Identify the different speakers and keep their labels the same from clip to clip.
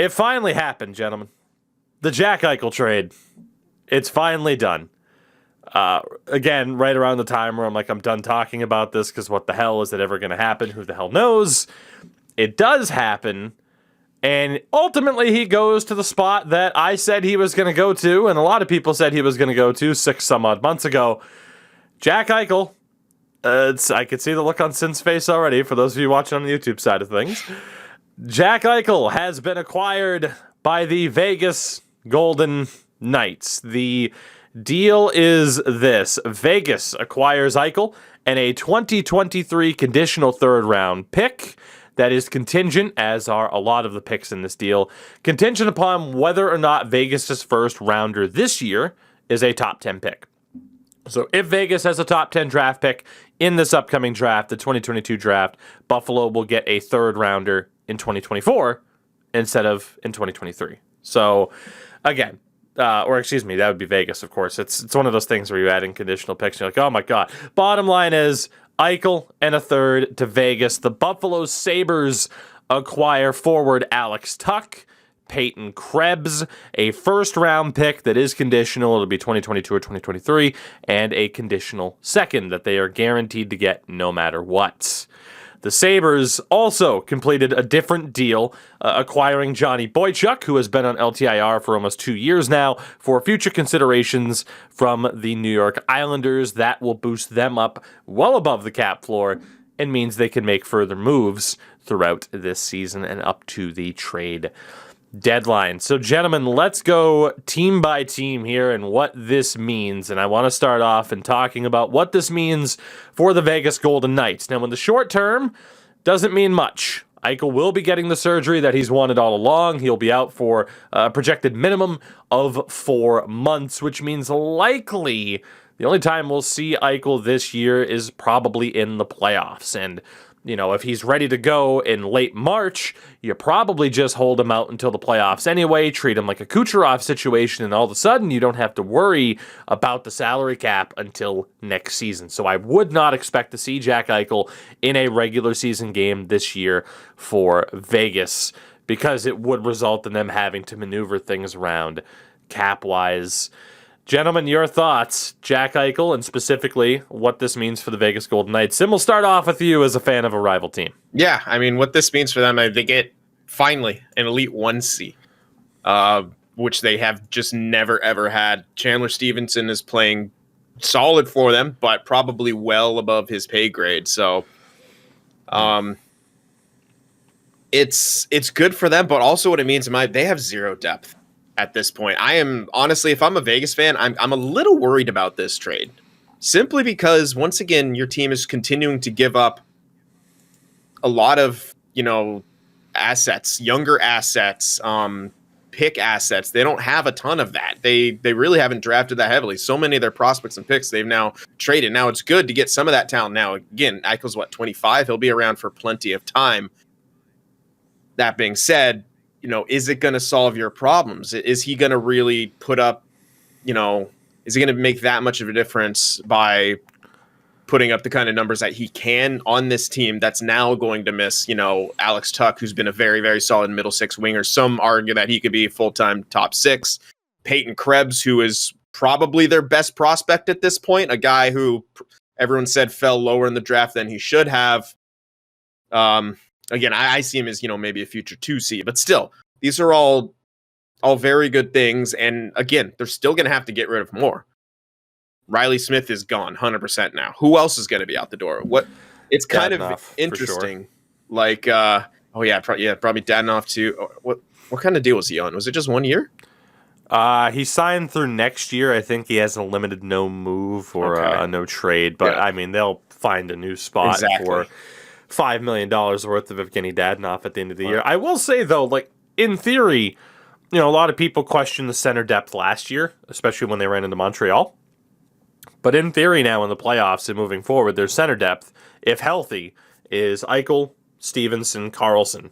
Speaker 1: It finally happened, gentlemen. The Jack Eichel trade. It's finally done. Again, right around the time where I'm like, I'm done talking about this because what the hell is it ever going to happen? Who the hell knows? It does happen. And ultimately, he goes to the spot that I said he was going to go to, and a lot of people said he was going to go to 6 some odd months ago. Jack Eichel. I could see the look on Sin's face already, for those of you watching on the YouTube side of things. Jack Eichel has been acquired by the Vegas Golden Knights. The deal is this. Vegas acquires Eichel and a 2023 conditional third-round pick that is contingent, as are a lot of the picks in this deal, contingent upon whether or not Vegas' first-rounder this year is a top 10 pick. So if Vegas has a top 10 draft pick in this upcoming draft, the 2022 draft, Buffalo will get a third-rounder in 2024 instead of in 2023. So, again, that would be Vegas, of course. It's one of those things where you add in conditional picks and you're like, oh my God. Bottom line is Eichel and a third to Vegas. The Buffalo Sabres acquire forward Alex Tuch, Peyton Krebs, a first-round pick that is conditional. It'll be 2022 or 2023, and a conditional second that they are guaranteed to get no matter what. The Sabres also completed a different deal, acquiring Johnny Boychuk, who has been on LTIR for almost 2 years now, for future considerations from the New York Islanders. That will boost them up well above the cap floor and means they can make further moves throughout this season and up to the trade deadline. So, gentlemen, let's go team by team here and what this means. And I want to start off in talking about what this means for the Vegas Golden Knights. Now, in the short term, doesn't mean much. Eichel will be getting the surgery that he's wanted all along. He'll be out for a projected minimum of 4 months, which means likely the only time we'll see Eichel this year is probably in the playoffs. And you know, if he's ready to go in late March, you probably just hold him out until the playoffs anyway, treat him like a Kucherov situation, and all of a sudden you don't have to worry about the salary cap until next season. So I would not expect to see Jack Eichel in a regular season game this year for Vegas, because it would result in them having to maneuver things around cap-wise. Gentlemen, your thoughts, Jack Eichel, and specifically what this means for the Vegas Golden Knights. Sim, we'll start off with you as a fan of a rival team.
Speaker 2: Yeah, I mean, what this means for them, they get finally an Elite 1C, which they have just never, ever had. Chandler Stevenson is playing solid for them, but probably well above his pay grade. So it's good for them, but also what it means, they have zero depth. At this point, I am honestly, if I'm a Vegas fan, I'm a little worried about this trade, simply because once again, your team is continuing to give up a lot of, assets, younger assets, pick assets. They don't have a ton of that. They really haven't drafted that heavily. So many of their prospects and picks they've now traded. Now it's good to get some of that talent. Now again, Eichel's 25. He'll be around for plenty of time. That being said, is it going to solve your problems? Is he going to really put up, is he going to make that much of a difference by putting up the kind of numbers that he can on this team that's now going to miss, Alex Tuch, who's been a very, very solid middle six winger. Some argue that he could be a full-time top six. Peyton Krebs, who is probably their best prospect at this point, a guy who everyone said fell lower in the draft than he should have. Again, I see him as, maybe a future 2C, but still, these are all very good things. And again, they're still going to have to get rid of more. Riley Smith is gone 100% now. Who else is going to be out the door? It's kind of interesting. Sure. Like, probably Dadonov too. What kind of deal was he on? Was it just 1 year?
Speaker 1: He signed through next year. I think he has a limited no move or a no trade, but yeah. I mean, they'll find a new spot for $5 million worth of Evgeny Dadonov at the end of the year. I will say, though, like, in theory, a lot of people questioned the center depth last year, especially when they ran into Montreal. But in theory now in the playoffs and moving forward, their center depth, if healthy, is Eichel, Stevenson, Karlsson,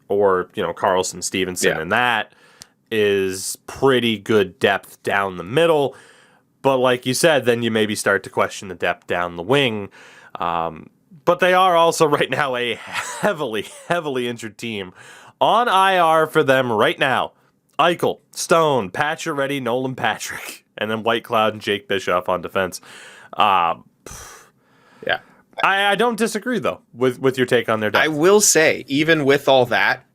Speaker 1: or, Karlsson, Stevenson, and that is pretty good depth down the middle. But like you said, then you maybe start to question the depth down the wing. But they are also right now a heavily, heavily injured team On IR for them right now. Eichel, Stone, Pacioretty, Nolan Patrick, and then Whitecloud and Jake Bischoff on defense.
Speaker 2: Yeah.
Speaker 1: I don't disagree, though, with your take on their depth.
Speaker 2: I will say, even with all that,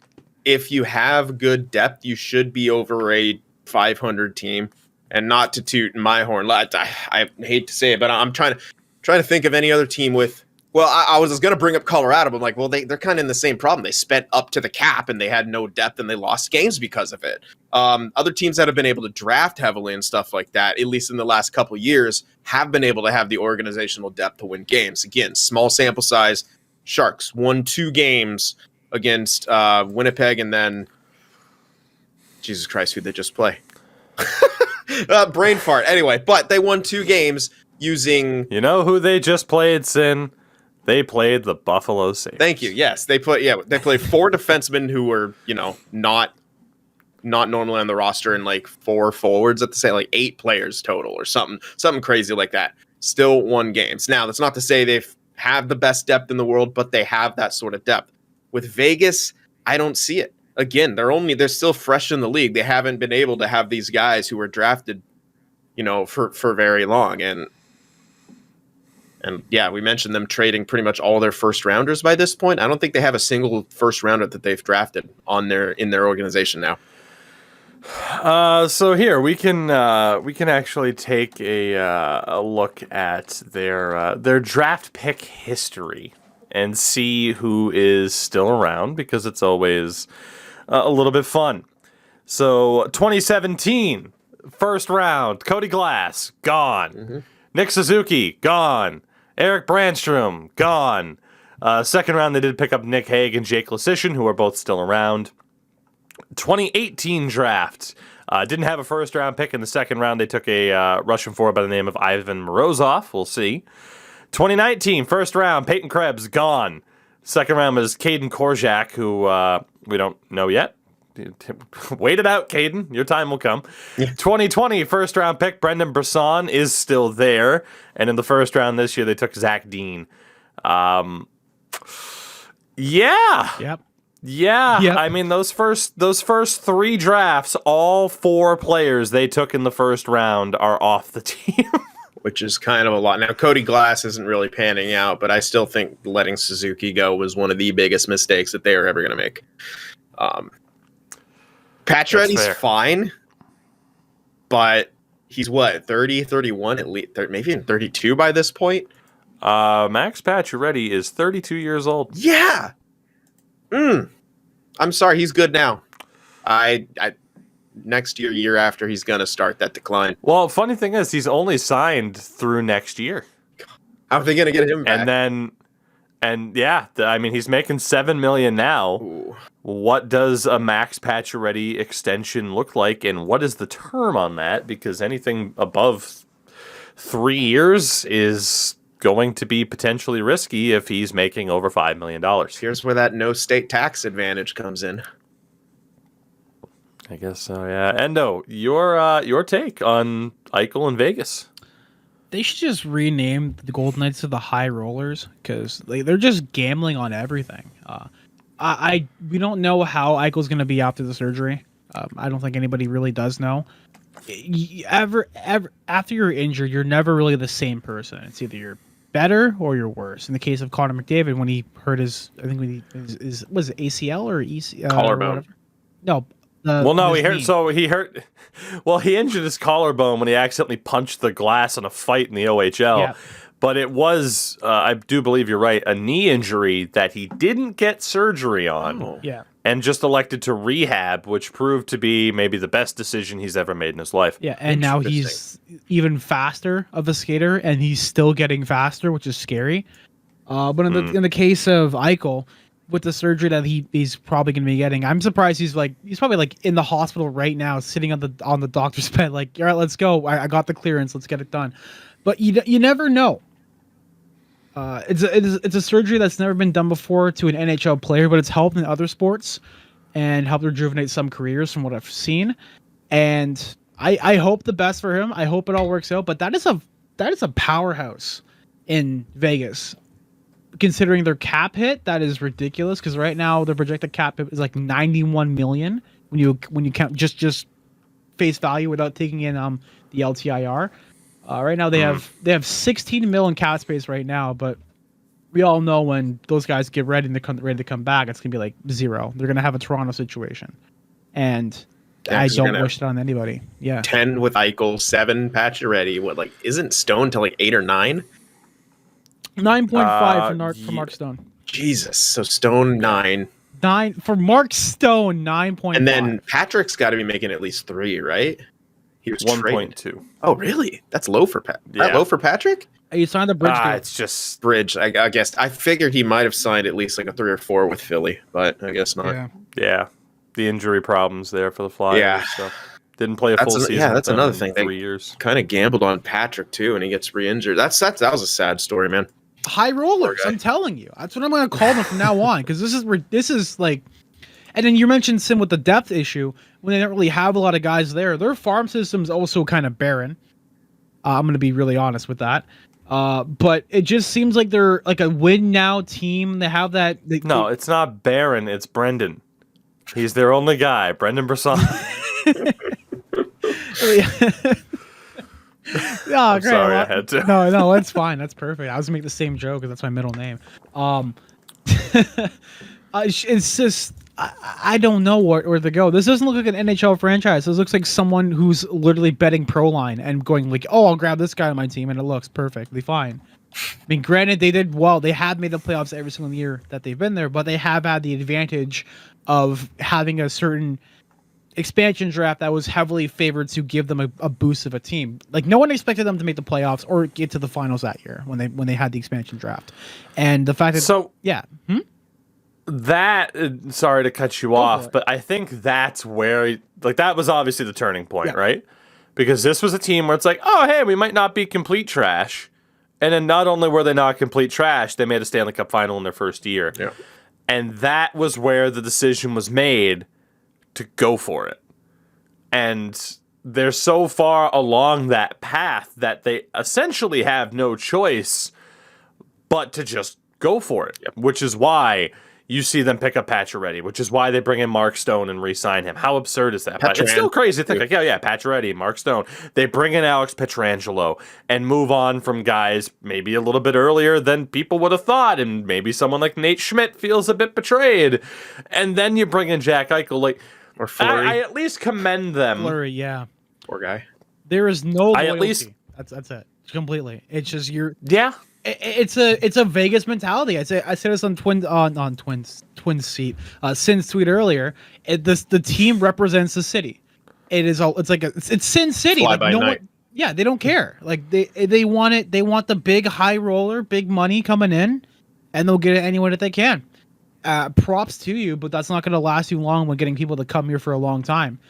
Speaker 2: if you have good depth, you should be over a 500 team. And not to toot my horn, I hate to say it, but I'm trying to think of any other team with. Well, I was going to bring up Colorado, but I'm like, well, they're kind of in the same problem. They spent up to the cap and they had no depth and they lost games because of it. Other teams that have been able to draft heavily and stuff like that, at least in the last couple of years, have been able to have the organizational depth to win games. Again, small sample size. Sharks won 2 games against Winnipeg, and then Jesus Christ, who'd they just play? Brain fart. Anyway, but they won 2 games using.
Speaker 1: You know who they just played, Sin? They played the Buffalo Sabres.
Speaker 2: Thank you. Yes, they played 4 defensemen who were, not normally on the roster, and like 4 forwards at the same, like 8 players total or something crazy like that. Still won games. Now, that's not to say they have the best depth in the world, but they have that sort of depth. With Vegas, I don't see it. Again, they're still fresh in the league. They haven't been able to have these guys who were drafted, for very long. And yeah, we mentioned them trading pretty much all their first rounders by this point. I don't think they have a single first rounder that they've drafted in their organization now.
Speaker 1: So here we can actually take a look at their draft pick history and see who is still around, because it's always a little bit fun. So 2017 first round, Cody Glass gone. Mm-hmm. Nick Suzuki gone. Eric Brandstrom gone. Second round, they did pick up Nick Hague and Jake Lesishin, who are both still around. 2018 draft. Didn't have a first round pick in the second round. They took a Russian forward by the name of Ivan Morozov. We'll see. 2019 first round, Peyton Krebs gone. Second round was Caden Korczak, who we don't know yet. Wait it out, Caden. Your time will come. Yeah. 2020 first round pick Brendan Brisson is still there, and in the first round this year they took Zach Dean. Yeah.
Speaker 3: Yep.
Speaker 1: Yeah. Yep. I mean, those first 3 drafts, all 4 players they took in the first round are off the team.
Speaker 2: Which is kind of a lot. Now, Cody Glass isn't really panning out, but I still think letting Suzuki go was one of the biggest mistakes that they were ever going to make. Pacioretty's fine, but he's what, 30, 31, at least, maybe even 32 by this point?
Speaker 1: Max Pacioretty is 32 years old.
Speaker 2: Yeah. I'm sorry, he's good now. Next year after, he's going to start that decline.
Speaker 1: Well, funny thing is, he's only signed through next year.
Speaker 2: How are they going to get him back?
Speaker 1: I mean, he's making $7 million now.
Speaker 2: Ooh.
Speaker 1: What does a Max Pacioretty extension look like, and what is the term on that? Because anything above 3 years is going to be potentially risky if he's making over $5 million.
Speaker 2: Here's where that no state tax advantage comes in.
Speaker 1: I guess so, yeah. Endo, your take on Eichel in Vegas?
Speaker 3: They should just rename the Golden Knights to the High Rollers, because they're just gambling on everything. We don't know how Eichel's going to be after the surgery. I don't think anybody really does know. Ever after you're injured, you're never really the same person. It's either you're better or you're worse. In the case of Connor McDavid, when he hurt was it ACL or ECL?
Speaker 2: Collarbone.
Speaker 3: No.
Speaker 1: He injured his collarbone when he accidentally punched the glass in a fight in the OHL. Yeah. But it was, I do believe you're right, a knee injury that he didn't get surgery on.
Speaker 3: Oh. Yeah.
Speaker 1: And just elected to rehab, which proved to be maybe the best decision he's ever made in his life.
Speaker 3: Yeah, and now he's even faster of a skater, and he's still getting faster, which is scary. But in the case of Eichel, with the surgery that he's probably going to be getting, I'm surprised he's probably in the hospital right now, sitting on the doctor's bed, all right, let's go. I got the clearance, let's get it done. But you never know. It's a surgery that's never been done before to an NHL player, but it's helped in other sports and helped rejuvenate some careers from what I've seen. And I hope the best for him. I hope it all works out. But that is a powerhouse in Vegas. considering their cap hit, that is ridiculous. Because right now the projected cap hit is like 91 million when you count just face value without taking in the LTIR. Right now they have 16 mil in cap space right now, but we all know when those guys get ready to come back, it's gonna be like 0. They're gonna have a Toronto situation, and I don't wish it on anybody. Yeah,
Speaker 2: 10 with Eichel, 7 Pacioretty. What, like, isn't Stone to like 8 or 9?
Speaker 3: 9.5 for Mark Stone.
Speaker 2: Jesus, so Stone 9.
Speaker 3: 9 for Mark Stone, 9.5.
Speaker 2: And then Patrick's got to be making at least 3, right? He was
Speaker 1: 1.2.
Speaker 2: Oh, really? That's low for Pat.
Speaker 1: Yeah.
Speaker 2: That low for Patrick?
Speaker 3: You signed the bridge deal.
Speaker 1: It's just
Speaker 2: Bridge. I guess I figured he might have signed at least like a 3 or 4 with Philly, but I guess not.
Speaker 1: yeah, the injury problems there for the Flyers.
Speaker 2: Yeah.
Speaker 1: So didn't play a full season.
Speaker 2: Yeah, that's another thing.
Speaker 1: 3 years.
Speaker 2: Kind of gambled on Patrick too, and he gets re-injured. That was a sad story, man.
Speaker 3: High rollers, I'm telling you. That's what I'm going to call them from now on, because this is like. And then you mentioned Sim with the depth issue when they don't really have a lot of guys there. Their farm system's also kind of barren. I'm going to be really honest with that. But it just seems like they're like a win now team. They have that.
Speaker 1: It's not Barron. It's Brendan. He's their only guy, Brendan Brisson.
Speaker 3: Oh,
Speaker 1: I'm
Speaker 3: great.
Speaker 1: sorry, I had to.
Speaker 3: No, that's fine. That's perfect. I was gonna make the same joke because that's my middle name. It's just I don't know where to go. This doesn't look like an NHL franchise. This looks like someone who's literally betting pro line and going like, oh, I'll grab this guy on my team, and it looks perfectly fine. I mean, granted, they did well. They have made the playoffs every single year that they've been there, but they have had the advantage of having a certain expansion draft that was heavily favored to give them a boost of a team. Like, no one expected them to make the playoffs or get to the finals that year when they had the expansion draft. And the fact that
Speaker 1: that sorry to cut you off, but I think that's where that was obviously the turning point, right? Because this was a team where it's like, oh, hey, we might not be complete trash. And then not only were they not complete trash, they made a Stanley Cup final in their first year.
Speaker 2: Yeah.
Speaker 1: And that was where the decision was made to go for it. And they're so far along that path that they essentially have no choice but to just go for it, which is why you see them pick up Pacioretty, which is why they bring in Mark Stone and re-sign him. How absurd is that? But it's still crazy to think, like, Pacioretty, Mark Stone. They bring in Alex Pietrangelo and move on from guys maybe a little bit earlier than people would have thought, and maybe someone like Nate Schmidt feels a bit betrayed. And then you bring in Jack Eichel, or Fleury. I at least commend them.
Speaker 3: Fleury, yeah.
Speaker 2: Poor guy.
Speaker 3: There is no loyalty.
Speaker 1: At least
Speaker 3: that's it. Completely. It's just It's a Vegas mentality. I said this on Twins seat. Sin's tweet earlier. The team represents the city. It's Sin City.
Speaker 2: Fly by night.
Speaker 3: They don't care. Like they want it. They want the big high roller, big money coming in, and they'll get it anywhere that they can. Props to you, but that's not going to last you long when getting people to come here for a long time.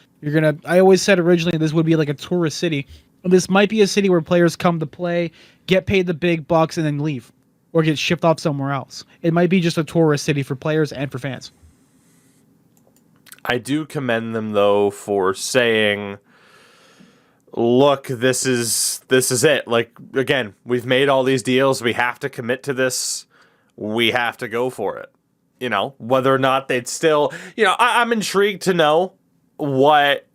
Speaker 3: I always said originally this would be like a tourist city. This might be a city where players come to play, get paid the big bucks, and then leave, or get shipped off somewhere else. It might be just a tourist city for players and for fans.
Speaker 1: I do commend them, though, for saying, look, this is it. Like, again, we've made all these deals. We have to commit to this. We have to go for it. You know, whether or not they'd still, I'm intrigued to know what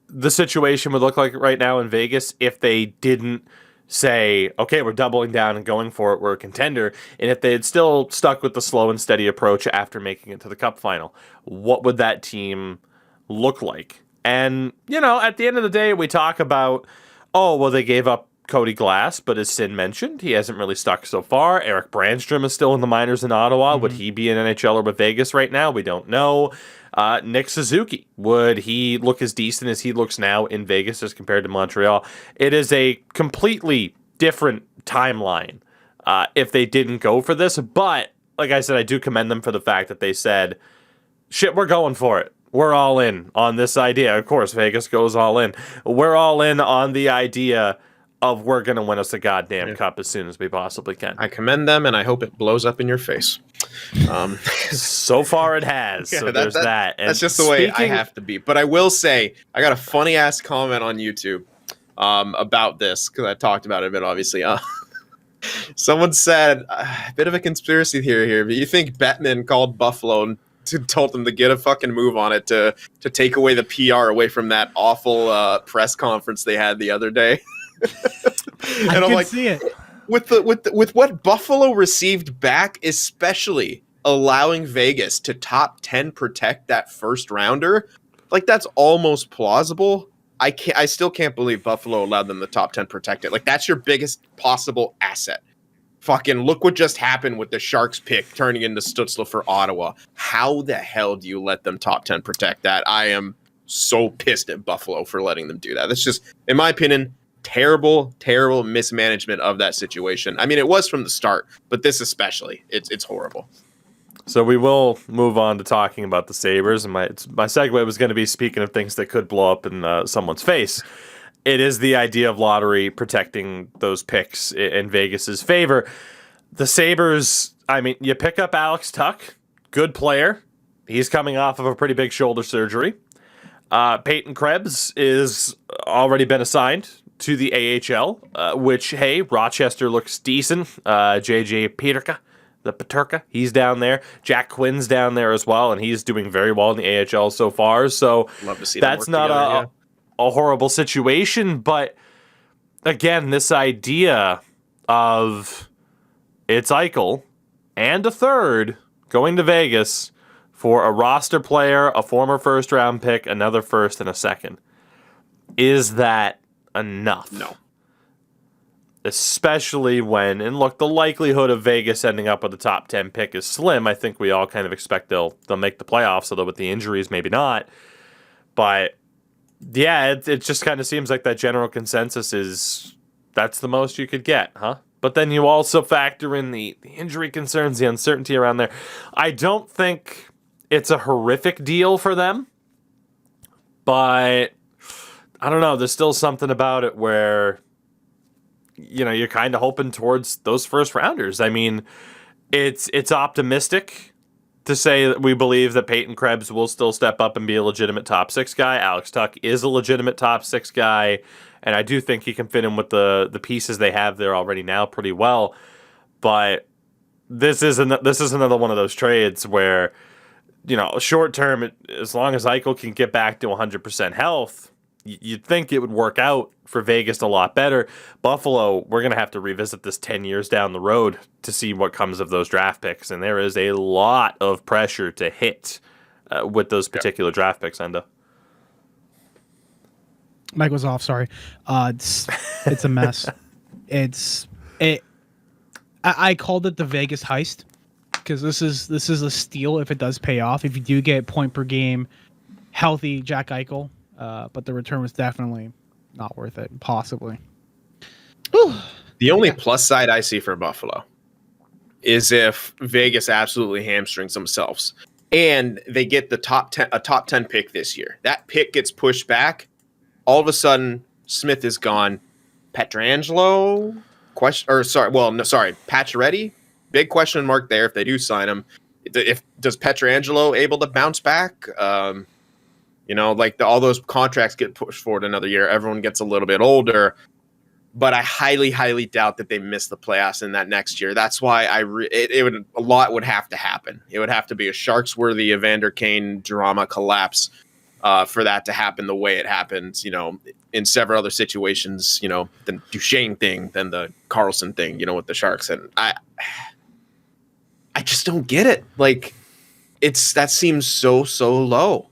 Speaker 1: the situation would look like right now in Vegas if they didn't say, okay, we're doubling down and going for it, we're a contender, and if they had still stuck with the slow and steady approach after making it to the Cup final, what would that team look like? And, at the end of the day, we talk about, they gave up Cody Glass, but as Sin mentioned, he hasn't really stuck so far. Eric Brandstrom is still in the minors in Ottawa. Mm-hmm. Would he be an NHLer with Vegas right now? We don't know. Nick Suzuki, would he look as decent as he looks now in Vegas as compared to Montreal? It is a completely different timeline if they didn't go for this. But, like I said, I do commend them for the fact that they said, shit, we're going for it. We're all in on this idea. Of course, Vegas goes all in. We're all in on the idea of we're going to win us a goddamn cup as soon as we possibly can.
Speaker 2: I commend them, and I hope it blows up in your face.
Speaker 1: So far it has. So there's that. And
Speaker 2: that's just the way I have to be. But I will say, I got a funny-ass comment on YouTube about this, because I talked about it a bit, obviously. Someone said a bit of a conspiracy theory here, but you think Bettman called Buffalo and told them to get a fucking move on it to take away the PR away from that awful press conference they had the other day?
Speaker 3: I
Speaker 2: And I'm
Speaker 3: can
Speaker 2: like,
Speaker 3: see it.
Speaker 2: with what Buffalo received back, especially allowing Vegas to top 10 protect that first rounder, like that's almost plausible. I still can't believe Buffalo allowed them the top 10 protect it. Like that's your biggest possible asset. Fucking look what just happened with the Sharks pick turning into Stützle for Ottawa. How the hell do you let them top 10 protect that? I am so pissed at Buffalo for letting them do that. That's just, in my opinion, terrible mismanagement of that situation. I mean, it was from the start, but this especially, it's horrible.
Speaker 1: So we will move on to talking about the Sabres, and my segue was going to be speaking of things that could blow up in someone's face. It is the idea of lottery protecting those picks in Vegas's favor. The Sabres, I mean, you pick up Alex Tuch, good player. He's coming off of a pretty big shoulder surgery. Peyton Krebs is already been assigned to the AHL, which, hey, Rochester looks decent. JJ Peterka, he's down there. Jack Quinn's down there as well, and he's doing very well in the AHL so far. So
Speaker 2: Love to see
Speaker 1: that's not a horrible situation. But again, this idea of it's Eichel and a third going to Vegas for a roster player, a former first-round pick, another first, and a second. Is that enough?
Speaker 2: No.
Speaker 1: Especially when, and look, the likelihood of Vegas ending up with a top 10 pick is slim. I think we all kind of expect they'll make the playoffs, although with the injuries, maybe not. But yeah, it just kind of seems like that general consensus is that's the most you could get, huh? But then you also factor in the injury concerns, the uncertainty around there. I don't think it's a horrific deal for them, but I don't know. There's still something about it where, you know, you're kind of hoping towards those first rounders. I mean, it's optimistic to say that we believe that Peyton Krebs will still step up and be a legitimate top 6 guy. Alex Tuch is a legitimate top 6 guy, and I do think he can fit in with the pieces they have there already now pretty well. But this is another one of those trades where, you know, short term, as long as Eichel can get back to 100% health, you'd think it would work out for Vegas a lot better. Buffalo, we're going to have to revisit this 10 years down the road to see what comes of those draft picks. And there is a lot of pressure to hit with those particular draft picks, Enda.
Speaker 3: Mike was off. Sorry. It's a mess. I called it the Vegas heist because this is a steal if it does pay off. If you do get point per game, healthy Jack Eichel. But the return was definitely not worth it, possibly.
Speaker 2: The only plus side I see for Buffalo is if Vegas absolutely hamstrings themselves and they get the top 10 pick this year. That pick gets pushed back. All of a sudden, Smith is gone. Pietrangelo? Pacioretty? Big question mark there if they do sign him. Does Pietrangelo able to bounce back? You know, like all those contracts get pushed forward another year. Everyone gets a little bit older, but I highly, highly doubt that they miss the playoffs in that next year. That's why a lot would have to happen. It would have to be a Sharks-worthy Evander Kane drama collapse for that to happen the way it happens. You know, in several other situations. You know, the Duchesne thing, then the Carlson thing. You know, with the Sharks, and I just don't get it. Like, that seems so low.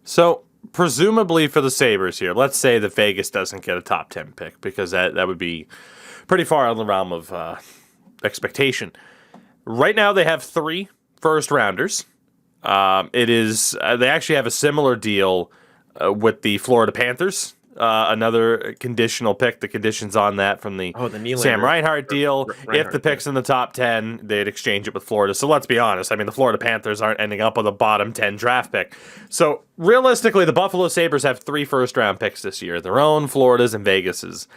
Speaker 1: So, presumably for the Sabres here, let's say that Vegas doesn't get a top 10 pick, because that would be pretty far out of the realm of expectation. Right now, they have 3 first-rounders. They actually have a similar deal with the Florida Panthers. Another conditional pick. The conditions on that from the Sam Reinhart deal. If the pick's in the top 10, they'd exchange it with Florida. So let's be honest. I mean, the Florida Panthers aren't ending up with a bottom 10 draft pick. So realistically, the Buffalo Sabres have 3 first-round picks this year. Their own, Florida's, and Vegas's.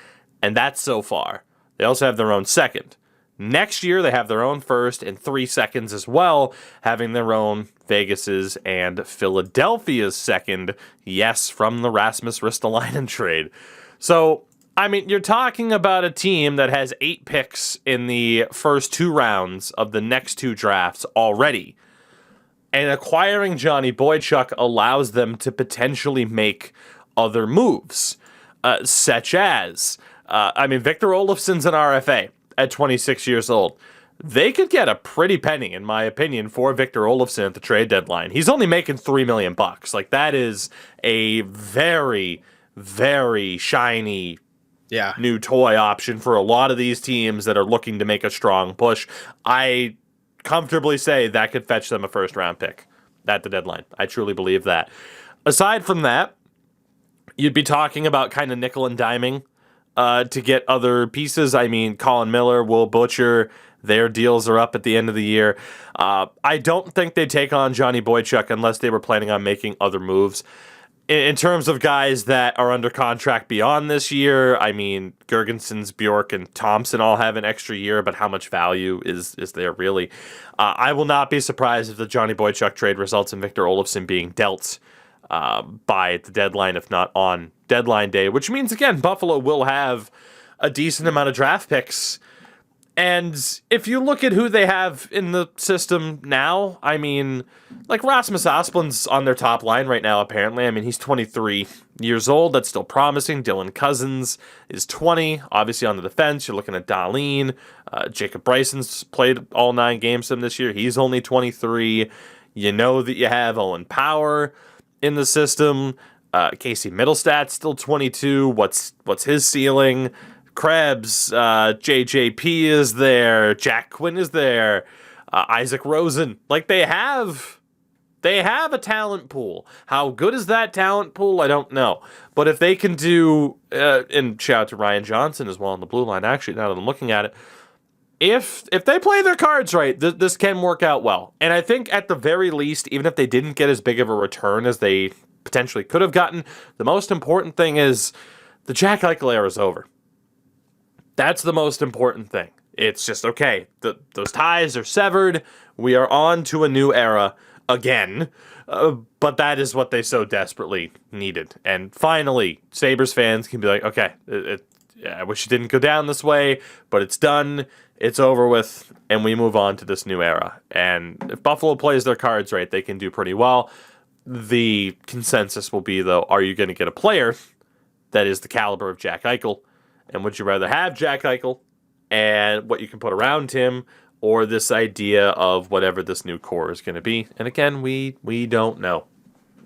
Speaker 1: And that's so far. They also have their own second. Next year, they have their own first and 3 seconds as well, having their own Vegas's and Philadelphia's second, yes, from the Rasmus Ristolainen trade. So I mean, you're talking about a team that has 8 picks in the first 2 rounds of the next 2 drafts already. And acquiring Johnny Boychuk allows them to potentially make other moves, such as, Victor Olofsson's an RFA at 26 years old. They could get a pretty penny, in my opinion, for Victor Olofsson at the trade deadline. He's only making $3 million. Like, that is a very, very shiny new toy option for a lot of these teams that are looking to make a strong push. I comfortably say that could fetch them a first-round pick at the deadline. I truly believe that. Aside from that, you'd be talking about kind of nickel and diming to get other pieces. I mean, Colin Miller, Will Butcher, their deals are up at the end of the year. I don't think they take on Johnny Boychuk unless they were planning on making other moves. In terms of guys that are under contract beyond this year, I mean, Gergensons, Bjork, and Thompson all have an extra year, but how much value is there really? I will not be surprised if the Johnny Boychuk trade results in Victor Olofsson being dealt by the deadline, if not on deadline day, which means, again, Buffalo will have a decent amount of draft picks. And if you look at who they have in the system now, I mean, like Rasmus Asplund's on their top line right now, apparently. I mean, he's 23 years old. That's still promising. Dylan Cousins is 20. Obviously, on the defense, you're looking at Dahlin. Jacob Bryson's played all 9 games for them this year. He's only 23. You know that you have Owen Power in the system. Casey Middlestad's still 22. What's his ceiling? Krebs, JJP is there, Jack Quinn is there, Isaac Rosen. Like, they have a talent pool. How good is that talent pool? I don't know. But if they can do, and shout out to Ryan Johnson as well on the blue line, actually, now that I'm looking at it, if they play their cards right, this can work out well. And I think at the very least, even if they didn't get as big of a return as they potentially could have gotten, the most important thing is the Jack Eichel era is over. That's the most important thing. It's just, okay, those ties are severed. We are on to a new era again. But that is what they so desperately needed. And finally, Sabres fans can be like, okay, I wish it didn't go down this way, but it's done. It's over with, and we move on to this new era. And if Buffalo plays their cards right, they can do pretty well. The consensus will be, though, are you going to get a player that is the caliber of Jack Eichel? And would you rather have Jack Eichel and what you can put around him, or this idea of whatever this new core is going to be? And again, we don't know.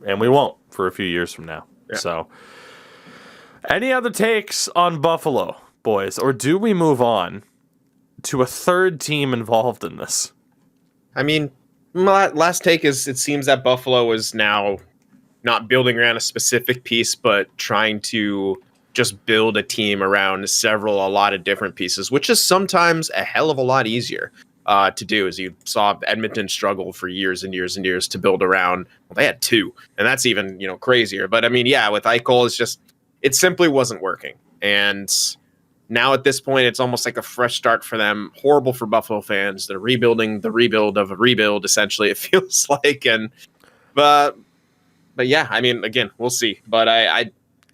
Speaker 1: And we won't for a few years from now. Yeah. So, any other takes on Buffalo, boys? Or do we move on to a third team involved in this?
Speaker 2: I mean, my last take is it seems that Buffalo is now not building around a specific piece, but trying to just build a team around a lot of different pieces, which is sometimes a hell of a lot easier to do. As you saw Edmonton struggle for years and years and years to build around. Well, they had 2, and that's even, crazier. But I mean, yeah, with Eichel, it simply wasn't working. And now at this point, it's almost like a fresh start for them. Horrible for Buffalo fans. They're rebuilding the rebuild of a rebuild, essentially, it feels like. But yeah, I mean, again, we'll see. But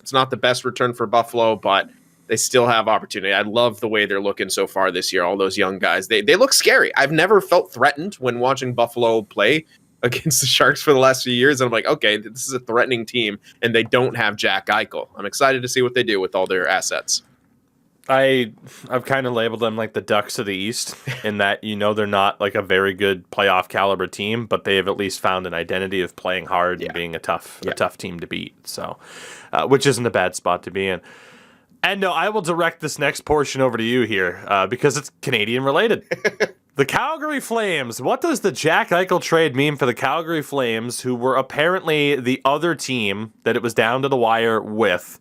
Speaker 2: it's not the best return for Buffalo, but they still have opportunity. I love the way they're looking so far this year. All those young guys, they look scary. I've never felt threatened when watching Buffalo play against the Sharks for the last few years. And I'm like, okay, this is a threatening team, and they don't have Jack Eichel. I'm excited to see what they do with all their assets.
Speaker 1: I've kind of labeled them like the Ducks of the East, in that they're not like a very good playoff caliber team, but they have at least found an identity of playing hard and being a tough team to beat. So, which isn't a bad spot to be in. And no, I will direct this next portion over to you here because it's Canadian related. The Calgary Flames. What does the Jack Eichel trade mean for the Calgary Flames, who were apparently the other team that it was down to the wire with?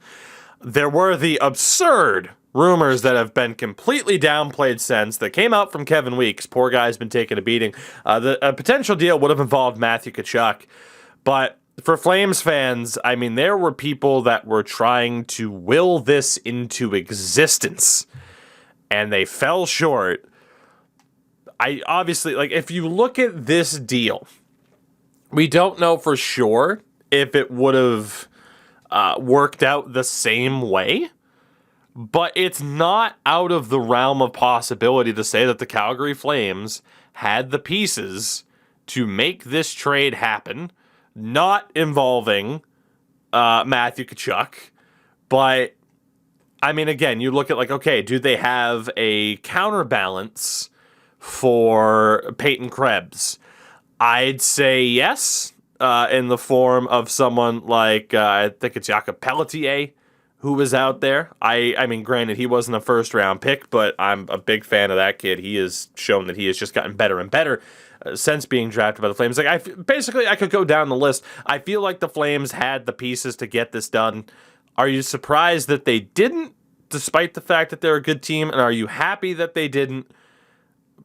Speaker 1: There were the absurd rumors that have been completely downplayed since that came out from Kevin Weeks. Poor guy's been taking a beating. A potential deal would have involved Matthew Tkachuk. But for Flames fans, I mean, there were people that were trying to will this into existence, and they fell short. I obviously, if you look at this deal, we don't know for sure if it would have worked out the same way. But it's not out of the realm of possibility to say that the Calgary Flames had the pieces to make this trade happen, not involving Matthew Tkachuk. But, I mean, again, you look at like, okay, do they have a counterbalance for Peyton Krebs? I'd say yes, in the form of someone like, I think it's Jakob Pelletier, who was out there. I mean, granted, he wasn't a first-round pick, but I'm a big fan of that kid. He has shown that he has just gotten better and better since being drafted by the Flames. Like, I could go down the list. I feel like the Flames had the pieces to get this done. Are you surprised that they didn't, despite the fact that they're a good team? And are you happy that they didn't?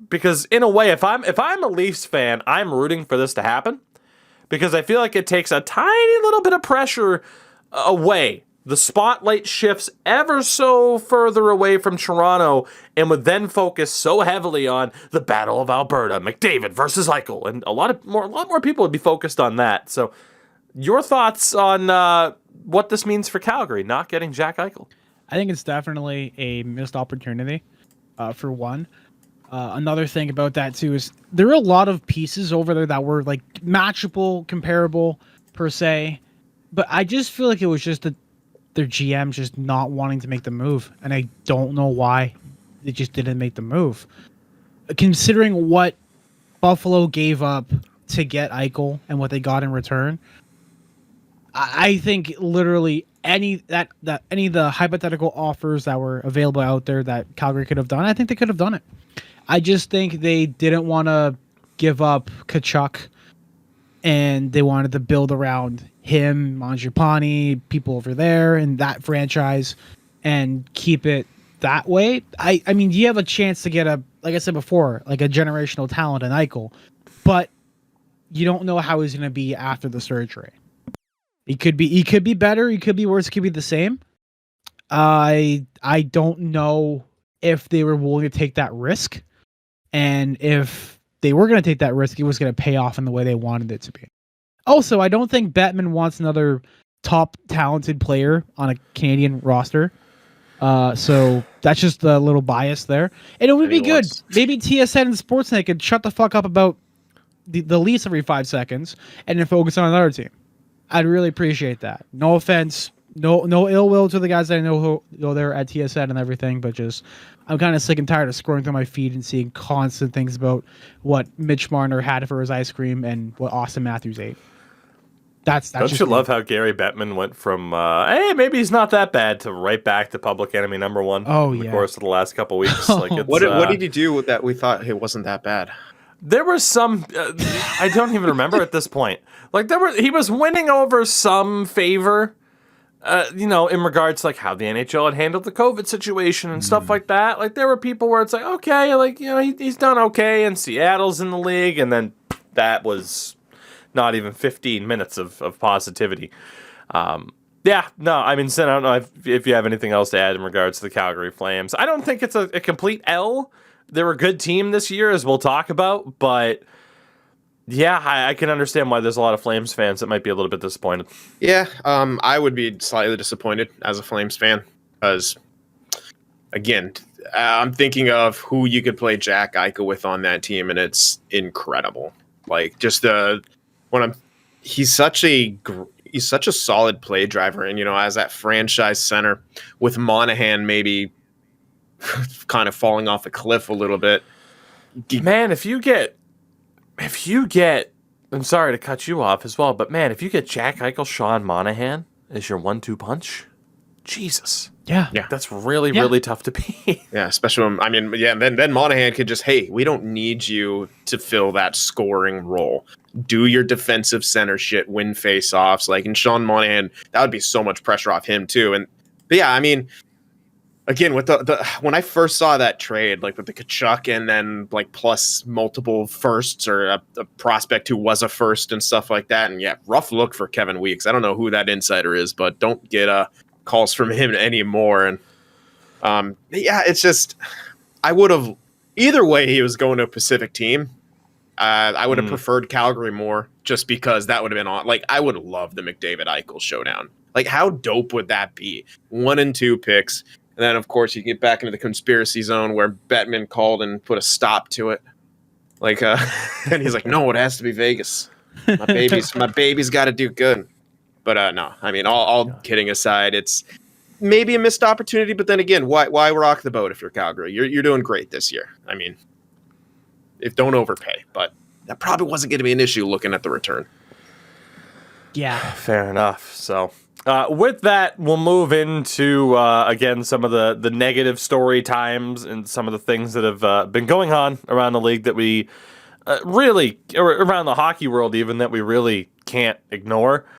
Speaker 1: Because in a way, if I'm a Leafs fan, I'm rooting for this to happen, because I feel like it takes a tiny little bit of pressure away. The spotlight shifts ever so further away from Toronto and would then focus so heavily on the Battle of Alberta, McDavid versus Eichel, and a lot more people would be focused on that. So, your thoughts on what this means for Calgary not getting Jack Eichel?
Speaker 3: I think it's definitely a missed opportunity, for one. Another thing about that too is there are a lot of pieces over there that were like matchable, comparable per se, but I just feel like it was just their GM just not wanting to make the move, and I don't know why they just didn't make the move. Considering what Buffalo gave up to get Eichel and what they got in return, I think literally any of the hypothetical offers that were available out there that Calgary could have done, I think they could have done it. I just think they didn't want to give up Tkachuk, and they wanted to build around him, Mangiapane, people over there, and that franchise, and keep it that way. I mean, you have a chance to get like I said before, like a generational talent in Eichel, but you don't know how he's going to be after the surgery. He could be better, he could be worse, he could be the same. I don't know if they were willing to take that risk, and if they were going to take that risk, it was going to pay off in the way they wanted it to be. Also, I don't think Bettman wants another top talented player on a Canadian roster. So that's just a little bias there. And it would be good. Maybe TSN and Sportsnet could shut the fuck up about the Leafs every 5 seconds and then focus on another team. I'd really appreciate that. No offense. No ill will to the guys that I know who go there at TSN and everything, but just I'm kind of sick and tired of scrolling through my feed and seeing constant things about what Mitch Marner had for his ice cream and what Austin Matthews ate. That's
Speaker 1: Don't you love how Gary Bettman went from hey, maybe he's not that bad to right back to public enemy number one in the course of the last couple weeks? Like, it's,
Speaker 2: what did he do with that? We thought it wasn't that bad.
Speaker 1: There was some I don't even remember at this point. Like he was winning over some favor, in regards to like how the NHL had handled the COVID situation and stuff like that. Like there were people where it's like, okay, like he's done okay, and Seattle's in the league, and then that was not even 15 minutes of positivity. Yeah, no, I mean, Sin, I don't know if you have anything else to add in regards to the Calgary Flames. I don't think it's a complete L. They're a good team this year, as we'll talk about, but yeah, I can understand why there's a lot of Flames fans that might be a little bit disappointed.
Speaker 2: Yeah, I would be slightly disappointed as a Flames fan because, again, I'm thinking of who you could play Jack Eichel with on that team, and it's incredible. Like just he's such a solid play driver, and as that franchise center with Monahan maybe kind of falling off a cliff a little bit.
Speaker 1: Man, if you get, I'm sorry to cut you off as well, but man, if you get Jack Eichel, Sean Monahan as your 1-2 punch, Jesus.
Speaker 3: Yeah.
Speaker 1: That's really tough to beat.
Speaker 2: Yeah, especially when, then Monahan could just, hey, we don't need you to fill that scoring role. Do your defensive center shit, win face-offs. Like, and Sean Monahan, that would be so much pressure off him too. But yeah, I mean, again, with the when I first saw that trade, like with the Tkachuk and then like plus multiple firsts or a prospect who was a first and stuff like that, and yeah, rough look for Kevin Weeks. I don't know who that insider is, but don't get calls from him anymore. And yeah, it's just I would have either way. He was going to a Pacific team. I would have preferred Calgary more, just because that would have been on. Like, I would love the McDavid Eichel showdown. Like, how dope would that be? 1 and 2 picks And then, of course, you get back into the conspiracy zone where Bettman called and put a stop to it. Like, and he's like, no, it has to be Vegas. My baby's got to do good. But no, I mean, all kidding aside, it's maybe a missed opportunity. But then again, why rock the boat if you're Calgary? You're doing great this year. I mean, don't overpay. But that probably wasn't going to be an issue looking at the return.
Speaker 3: Yeah.
Speaker 1: Fair enough. So with that, we'll move into, again, some of the negative story times and some of the things that have been going on around the league that we really, or around the hockey world even, that we really can't ignore.